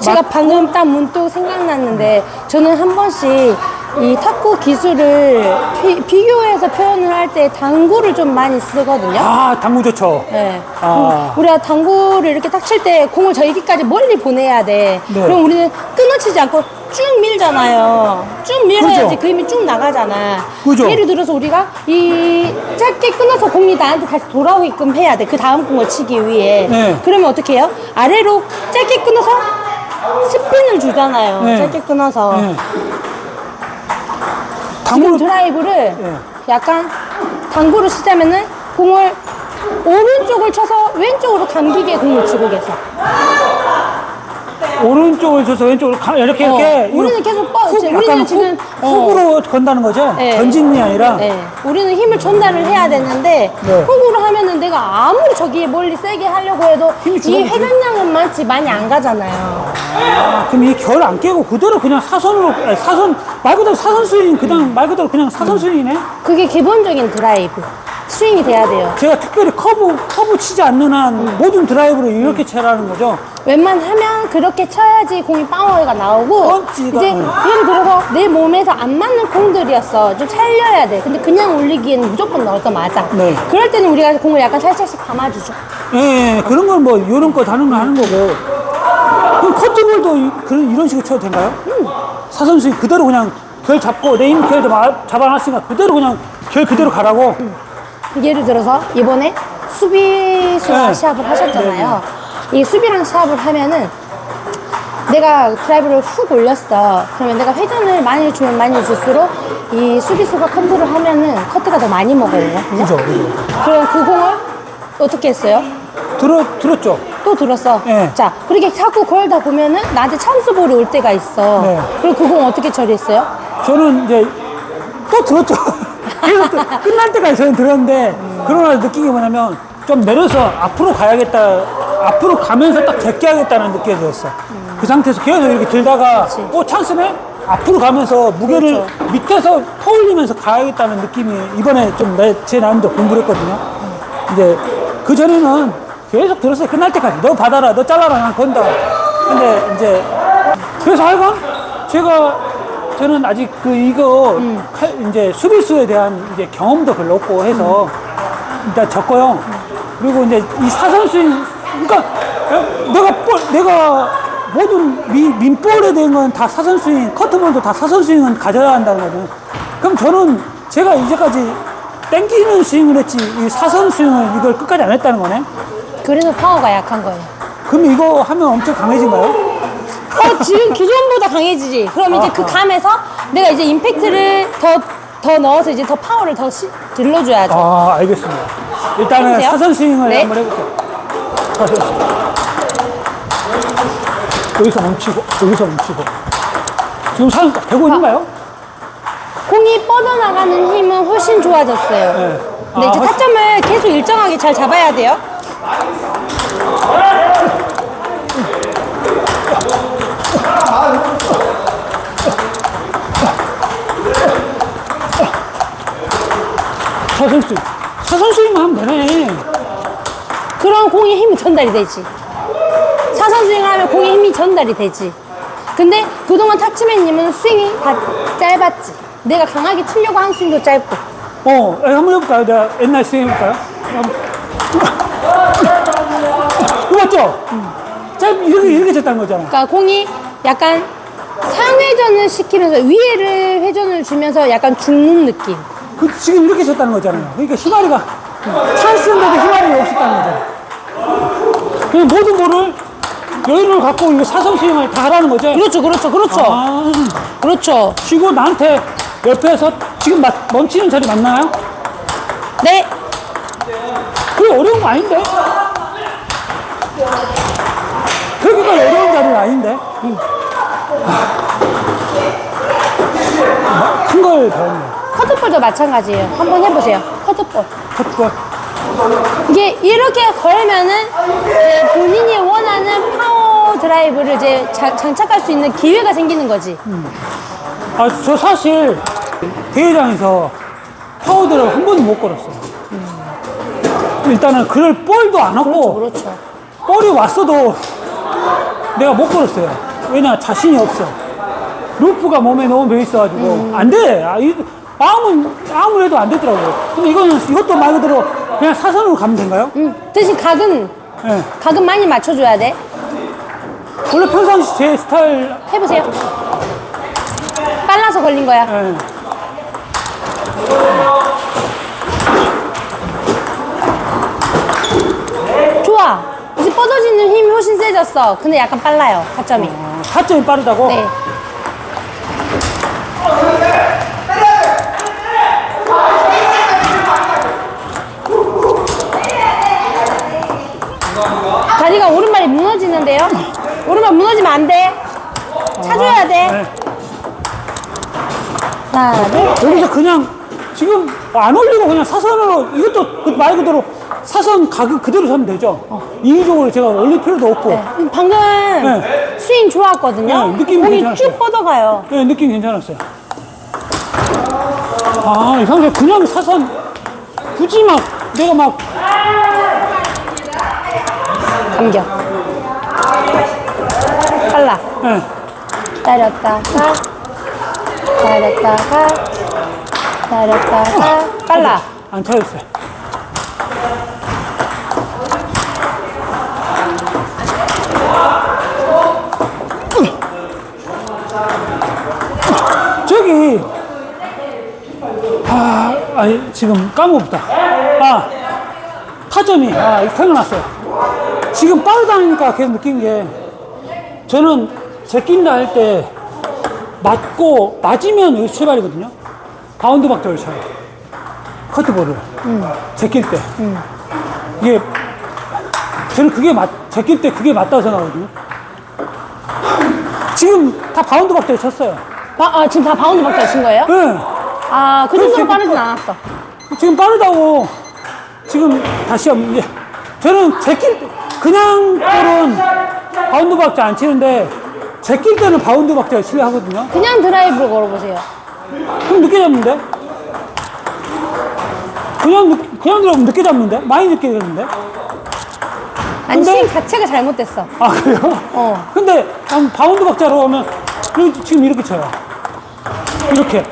제가 방금 딱 문득 생각났는데, 저는 한 번씩 이 탁구 기술을 비교해서 표현을 할 때 당구를 좀 많이 쓰거든요. 아, 당구 좋죠. 네. 아. 우리가 당구를 이렇게 딱 칠 때 공을 저기까지 멀리 보내야 돼. 네. 그럼 우리는 끊어치지 않고 쭉 밀잖아요. 쭉 밀어야지 그죠. 그 힘이 쭉 나가잖아. 그죠. 예를 들어서 우리가 이 짧게 끊어서 공이 나한테 다시 돌아오게끔 해야 돼. 그 다음 공을 치기 위해. 네. 그러면 어떻게 해요? 아래로 짧게 끊어서 스핀을 주잖아요. 네. 짧게 끊어서. 네. 지금 당구로 드라이브를 네. 약간 당구를 치자면은 공을 오른쪽을 쳐서 왼쪽으로 감기게 공을 치고 계셔. 오른쪽을 쳐서 왼쪽으로 이렇게 우리는 계속 약간 우리는 지금 훅으로 건다는 거죠? 네. 전진이 아니라. 네, 우리는 힘을 전달을 해야 되는데 네. 훅으로 하면은 내가 아무리 저기 멀리 세게 하려고 해도 힘이 이 줄어들지. 회전량은 많이 안 가잖아요. 아, 그럼 이 결 안 깨고 그대로 그냥 사선으로, 아니, 사선, 말 그대로 사선 스윙, 그냥 말 그대로 그냥 사선 스윙이네? 그게 기본적인 드라이브 스윙이 돼야 돼요. 제가 특별히 커브 치지 않는 한 모든 드라이브로 이렇게 채라는 거죠? 웬만하면 그렇게 쳐야지 공이 파워가 나오고 펀치가, 이제 예를 들어서 내 몸에서 안 맞는 공들이었어. 좀 살려야 돼. 근데 그냥 올리기에는 무조건 넣어서 맞아. 네. 그럴 때는 우리가 공을 약간 살짝씩 감아주죠. 예, 그런 건 뭐, 요런 거 다른 거 하는 거고. 그럼 커트볼도 이런 식으로 쳐도 된가요? 사선 스윙 그대로 그냥 결 잡고, 내 힘 결 잡아놨으니까 그대로 그냥 결 그대로 가라고. 예를 들어서 이번에 수비수와 네. 시합을 하셨잖아요. 이 수비랑 시합을 하면은 내가 드라이브를 훅 올렸어. 그러면 내가 회전을 많이 주면 많이 줄수록 이 수비수가 컨트롤 하면은 커트가 더 많이 먹어요. 그죠, 그죠. 그럼 그 공을 어떻게 했어요? 들었죠? 또 들었어. 네. 자, 그렇게 자꾸 걸다 보면은 나한테 찬스 볼이 올 때가 있어. 네. 그리고 그 공 어떻게 처리했어요? 저는 이제 또 들었죠. 그래서 또 끝날 때까지 저는 들었는데, 그러나 느낀 게 뭐냐면, 좀 내려서 앞으로 가야겠다, 앞으로 가면서 딱 제껴 야겠다는 느낌이 들었어. 그 상태에서 계속 이렇게 들다가, 찬스네? 앞으로 가면서 무게를 그렇죠. 밑에서 퍼올리면서 가야겠다는 느낌이 이번에 좀 제 나름대로 공부를 했거든요. 이제 그 전에는 계속 들었어요. 끝날 때까지. 너 받아라, 너 잘라라, 난 건다. 근데 이제, 그래서 하여간 저는 아직 이제 수비수에 대한 이제 경험도 별로 없고 해서 일단 졌고요. 그리고 이제 이 사선 스윙, 그러니까 내가 모든 민볼에 대한 건 다 사선 스윙, 커트볼도 다 사선 스윙은 가져야 한다는 거죠. 그럼 저는 제가 이제까지 땡기는 스윙을 했지, 이 사선 스윙을 이걸 끝까지 안 했다는 거네? 그래서 파워가 약한 거예요. 그럼 이거 하면 엄청 강해진가요? 지금 기존보다 강해지지. 그럼 이제 그 감에서 내가 이제 임팩트를 더 넣어서 이제 더 파워를 더 들러줘야죠. 아, 알겠습니다. 일단은 해보세요. 사선 스윙을 네. 한번 해볼게요. 사선 스윙. 여기서 멈추고, 여기서 멈추고. 지금 되고 있는가요? 공이 뻗어나가는 힘은 훨씬 좋아졌어요. 네. 근데 이제 훨씬- 타점을 계속 일정하게 잘 잡아야 돼요. 사선 스윙. 사선 스윙만 하면 되네. 그럼 공의 힘이 전달이 되지. 사선 스윙을 하면 공의 힘이 전달이 되지. 근데 그동안 타치맨님은 스윙이 다 짧았지. 내가 강하게 치려고 한 스윙도 짧고. 한번 해볼까요? 내가 옛날 스윙 해볼까요? 이거 맞죠? 이렇게 쳤다는 거잖아. 그러니까 공이 약간 상회전을 시키면서 위에를 회전을 주면서 약간 죽는 느낌. 지금 이렇게 쳤다는 거잖아요. 그러니까 희마리가, 찬스인데도 희마리가 없었다는 거잖아. 그냥 모든 볼을 여유를 갖고 이거 사선 스윙을 다 하라는 거죠? 그렇죠, 그렇죠, 그렇죠. 아, 그렇죠. 치고 나한테 옆에서 지금 멈추는 자리 맞나요? 네. 그게 어려운 거 아닌데? 그러니까 어려운 자리는 아닌데? 큰 걸 배웠네. 커트볼도 마찬가지예요. 한번 해보세요. 커트볼. 커트볼. 이게 이렇게 걸면은 이제 본인이 원하는 파워 드라이브를 이제 장착할 수 있는 기회가 생기는 거지. 저 사실 대회장에서 파워드를 한 번도 못 걸었어요. 일단은 그럴 볼도 안 왔고, 그렇죠. 볼이 왔어도 내가 못 걸었어요. 왜냐, 자신이 없어. 루프가 몸에 너무 배있어가지고 안 돼. 아무래도 안 되더라고요. 근데 이것도 말 그대로 그냥 사선으로 가면 된가요? 대신 각은 네. 각은 많이 맞춰줘야 돼. 원래 평상시 제 스타일. 해보세요. 빨라서 걸린 거야. 네. 좋아. 이제 뻗어지는 힘이 훨씬 세졌어. 근데 약간 빨라요. 타점이. 타점이 빠르다고? 네. 다리가 오른발이 무너지는데요? 오른발 무너지면 안 돼. 차줘야 돼. 네. 하나, 둘. 여기서 그냥 지금 안 올리고 그냥 사선으로 이것도 말 그대로 사선 가격 그대로 서면 되죠. 인위적으로 제가 올릴 필요도 없고. 네. 방금 네. 스윙 좋았거든요. 네, 느낌이 공이 괜찮았어요. 쭉 뻗어가요. 네, 느낌 괜찮았어요. 이 상태 그냥 사선 굳이 막 내가 막 감겨. 빨라. 네. 때렸다가 빨라. 안 차였어요. 저기 아니 지금 까먹었다. 타점이 이거 생각났어요. 지금 빠르다니까 계속 느낀 게 저는 제낀다 할 때 맞으면 여기 출발이거든요. 바운드 박자를 쳐요. 커트볼을 제낄 때 이게 저는 제낄 때 그게 맞다고 생각하거든요. 지금 다 바운드 박자를 쳤어요. 지금 다 바운드 박자 친 거예요? 네. 그 정도로 빠르진 않았어. 지금 빠르다고 지금 다시 한번 저는 제낄 때 그냥 볼은 바운드 박자 안 치는데 제낄 때는 바운드 박자를 치려 하거든요. 그냥 드라이브로 걸어보세요. 그럼 늦게 잡는데? 그냥 들어가면 늦게 잡는데? 많이 늦게 잡는데? 아니, 근데- 스윙 자체가 잘못됐어. 그래요? 근데 바운드 박자로 하면 지금 이렇게 쳐요. 이렇게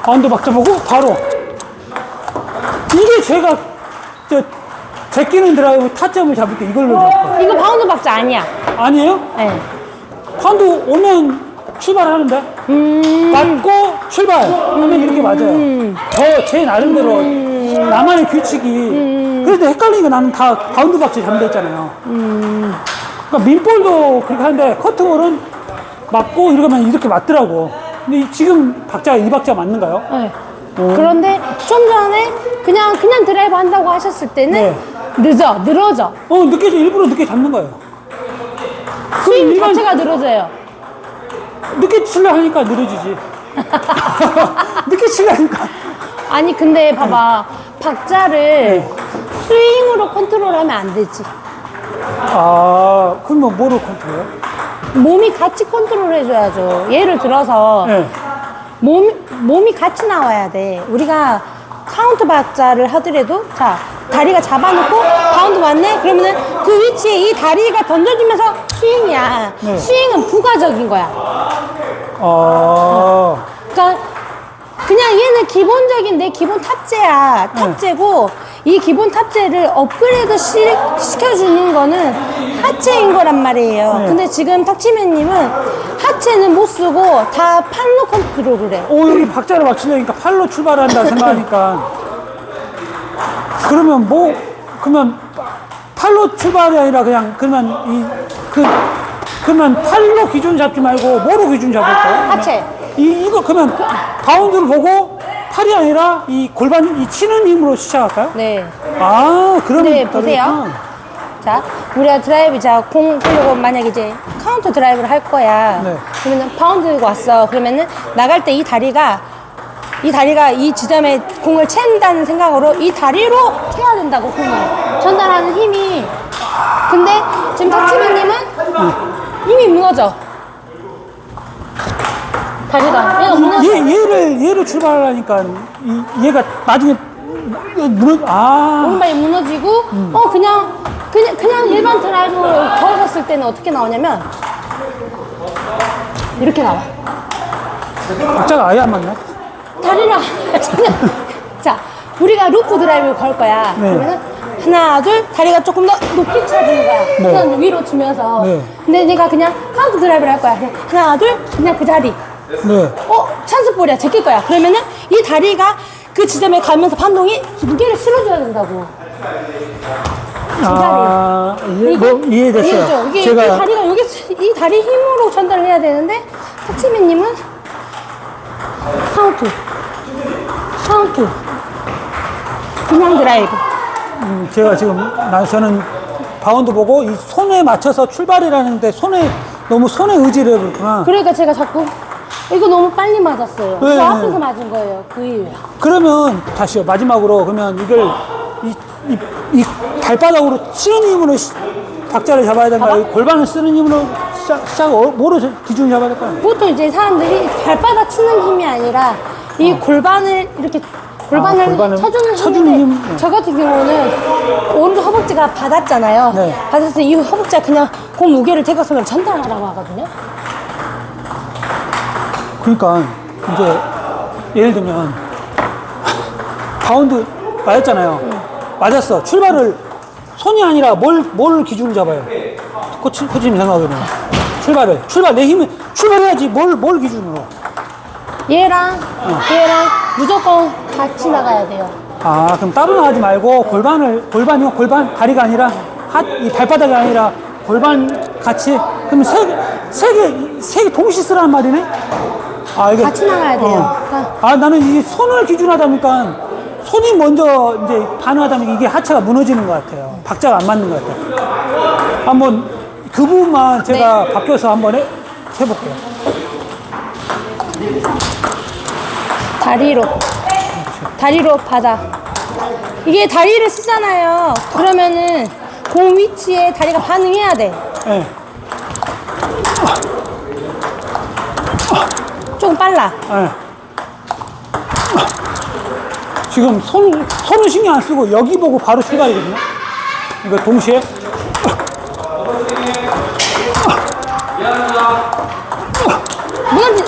바운드 박자 보고 바로 이게 제가 제끼는 드라이브 타점을 잡을 때 이걸로 잡고 이거 바운드 박자 아니야. 아니에요? 네. 바운드 오면 출발하는데 맞고 출발 하면 이렇게 맞아요. 제 나름대로 나만의 규칙이 그래도 헷갈리니까 나는 다 바운드 박자 잡는다 했잖아요. 그러니까 민볼도 그렇게 하는데 커트볼은 맞고 이러면 이렇게 맞더라고. 근데 지금 박자가 이 박자 맞는가요? 네. 그런데 좀 전에 그냥 드라이브 한다고 하셨을 때는 네. 늘어져. 일부러 늦게 잡는 거예요. 스윙 일반- 자체가 늘어져요. 늦게 치려 하니까 늘어지지. 늦게 치려 하니까. 아니, 근데 봐봐. 박자를 스윙으로 컨트롤하면 안 되지. 그러면 뭐로 컨트롤해요? 몸이 같이 컨트롤 해줘야죠. 예를 들어서 네. 몸이 같이 나와야 돼. 우리가 카운트 박자를 하더라도 자, 다리가 잡아놓고 바운드 왔네? 그러면은 그 위치에 이 다리가 던져지면서 스윙이야. 네. 스윙은 부가적인 거야. 그러니까 그냥 얘는 기본적인 내 기본 탑재야. 탑재고 이 기본 탑재를 업그레이드 시켜주는 거는 하체인 거란 말이에요. 네. 근데 지금 탁치맨님은 하체는 못 쓰고 다 팔로 컨트롤을 해. 여기 박자를 맞추려니까 팔로 출발한다 생각하니까 그러면 팔로 출발이 아니라 그냥 그러면 팔로 기준 잡지 말고 뭐로 기준 잡을까요? 하체. 이거 그러면 바운드를 보고 팔이 아니라 이 골반 이 치는 힘으로 시작할까요? 네. 그러면 네, 보세요. 다르구나. 자, 우리가 드라이브, 공 하려고 만약에 이제 카운터 드라이브를 할 거야. 네. 그러면은 바운드가 왔어. 그러면은 나갈 때 이 다리가 이 지점에 공을 챈다는 생각으로 이 다리로 쳐야 된다고, 공을. 전달하는 힘이. 근데 지금 탁치맨님은 힘이 무너져. 다리가. 얘가 무너져. 얘를 출발하니까 얘가 나중에 오른발이 무너지고, 그냥 그냥 일반 드라이브 걸었을 때는 어떻게 나오냐면 이렇게 나와. 박자가 아예 안 맞나? 다리랑 자, 우리가 루프 드라이브를 걸 거야. 네. 그러면 하나, 둘, 다리가 조금 더 높이 쳐지는 거야. 그냥 위로 치면서. 네. 근데 내가 그냥 카운트 드라이브를 할 거야. 그냥 하나, 둘, 그냥 그 자리. 네. 찬스볼이야. 제낄 거야. 그러면은 이 다리가 그 지점에 가면서 반동이 무게를 실어줘야 된다고. 아, 이해됐어요. 이해죠? 이게 제가 이 다리가 여기 이 다리 힘으로 전달을 해야 되는데 타치맨님은 카운트 그냥 드라이브. 제가 지금 저는 바운드 보고 이 손에 맞춰서 출발이라는데 너무 손에 의지를 해버렸구나. 그러니까 제가 자꾸 이거 너무 빨리 맞았어요. 네. 저 앞에서 맞은 거예요. 그 이유야. 그러면 다시요. 마지막으로 그러면 이걸 이 발바닥으로 치는 힘으로 박자를 잡아야 될까요? 골반을 쓰는 힘으로 뭐로 기준을 잡아야 될까요? 보통 이제 사람들이 발바닥 치는 힘이 아니라 이 골반을 이렇게 골반을 쳐주는 힘인데 힘. 네. 저 같은 경우는 오른쪽 허벅지가 받았잖아요. 네. 받아서 이 허벅지가 그냥 그 무게를 대각선으로 전달하라고 하거든요. 그러니까 이제 예를 들면 바운드 맞았잖아요. 맞았어. 출발을 손이 아니라 뭘 기준을 잡아요? 코치님 생각하면 출발 내 힘을 출발해야지 뭘 기준으로? 얘랑 무조건 같이 나가야 돼요. 아, 그럼 따로 나가지 말고 골반 다리가 아니라 이 발바닥이 아니라 골반 같이. 그럼 세 개 동시 쓰라는 말이네? 아, 이게 같이 나가야 돼요. 아, 나는 이게 손을 기준하다 보니까 손이 먼저 이제 반응하다 보니까 이게 하체가 무너지는 것 같아요. 박자가 안 맞는 것 같아요. 한번 그 부분만 제가 바뀌어서 한번 해볼게요. 다리로 받아. 이게 다리를 쓰잖아요. 그러면은 공 위치에 다리가 반응해야 돼. 네. 조금 빨라. 네. 지금 손은 신경 안 쓰고 여기 보고 바로 출발이거든요. 이거 동시에.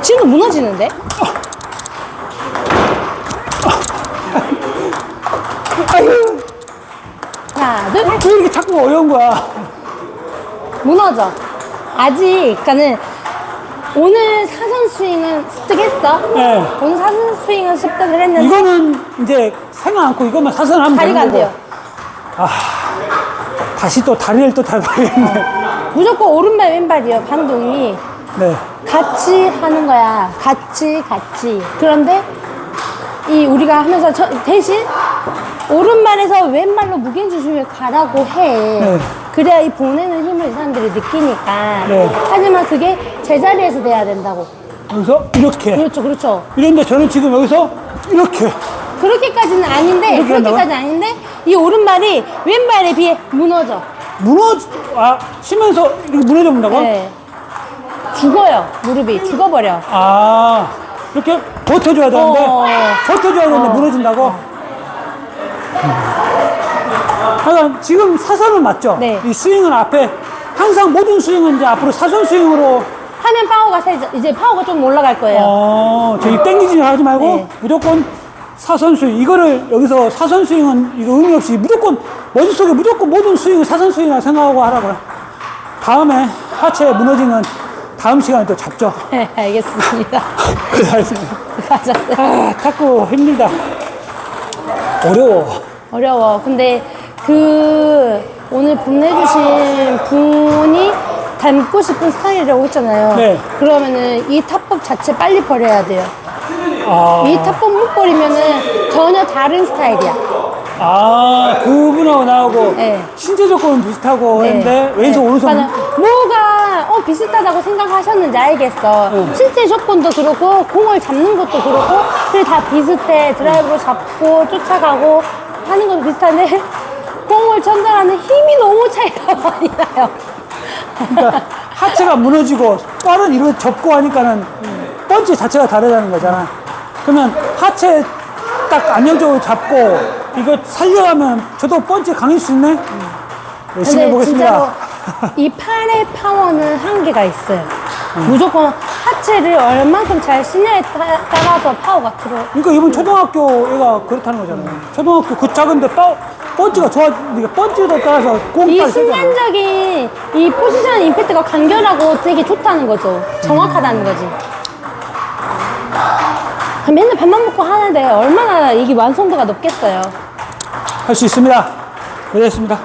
지금도 무너지는데? 아유, 하나, 둘, 왜 이렇게 자꾸 어려운 거야? 무너져. 아직, 그러니까는 오늘 사선 스윙은 습득했어? 네. 오늘 사선 스윙은 습득을 했는데 이거는 이제 생각 않고 이것만 사선하면 다리가 안 되는 돼요. 거고. 다시 또 다리를 또 밟아야겠네. 무조건 오른발 왼발이에요. 반동이 네. 같이 하는 거야. 같이. 그런데 이 우리가 하면서 대신 오른발에서 왼발로 무게중심을 가라고 해. 네. 그래야 이 보내는 힘을 이 사람들이 느끼니까. 네. 하지만 그게 제자리에서 돼야 된다고. 여기서 이렇게. 그렇죠. 이런데 저는 지금 여기서 이렇게. 그렇게까지는 아닌데, 이렇게 그렇게까지는 아닌데, 이 오른발이 왼발에 비해 무너져. 치면서 이렇게 무너져 본다고? 네. 죽어요. 무릎이 죽어버려. 이렇게 버텨줘야 되는데, 버텨줘야 되는데 무너진다고? 하여간 지금 사선은 맞죠? 네. 이 스윙은 앞에, 항상 모든 스윙은 이제 앞으로 사선 스윙으로. 하면 파워가 이제 파워가 좀 올라갈 거예요. 저기 땡기지 하지 말고, 네. 무조건 사선 스윙. 이거를 여기서 사선 스윙은 이거 의미 없이 무조건, 머릿속에 무조건 모든 스윙을 사선 스윙이라 생각하고 하라고요. 다음에 하체 무너지는 다음 시간에 또 잡죠. 네, 알겠습니다. 알겠습니다. 맞았어요. 자꾸 힘들다. 어려워. 근데 오늘 보내주신 분이 닮고 싶은 스타일이라고 했잖아요. 네. 그러면은 이 탑법 자체 빨리 버려야 돼요. 아, 이 탑법 못 버리면은 전혀 다른 스타일이야. 그분하고 나하고 네. 신체 조건은 비슷하고 네. 했는데 왼손 네. 오른손. 그러니까 뭐가 비슷하다고 생각하셨는지 알겠어. 실제 조건도 그렇고 공을 잡는 것도 그렇고 그게 다 비슷해. 드라이브로 잡고 쫓아가고 하는 것도 비슷한데 공을 전달하는 힘이 너무 차이가 많이 나요. 그러니까 하체가 무너지고 발은 이렇게 접고 하니까는 펀치 자체가 다르다는 거잖아. 그러면 하체 딱 안정적으로 잡고 이거 살려가면 저도 펀치 강할 수 있네? 열심히 근데 해보겠습니다. 진짜로 이 팔의 파워는 한계가 있어요. 무조건 하체를 얼만큼 잘 쓰냐에 따라서 파워가 들어. 그러니까 이번 초등학교 애가 그렇다는 거잖아요. 초등학교 그 작은데 펀치가 그러니까 펀치에 따라서 이 공까지 세잖아요. 순간적인 이 포지션 임팩트가 간결하고 되게 좋다는 거죠. 정확하다는 거지. 맨날 밥만 먹고 하는데 얼마나 이게 완성도가 높겠어요. 할 수 있습니다. 되겠습니다.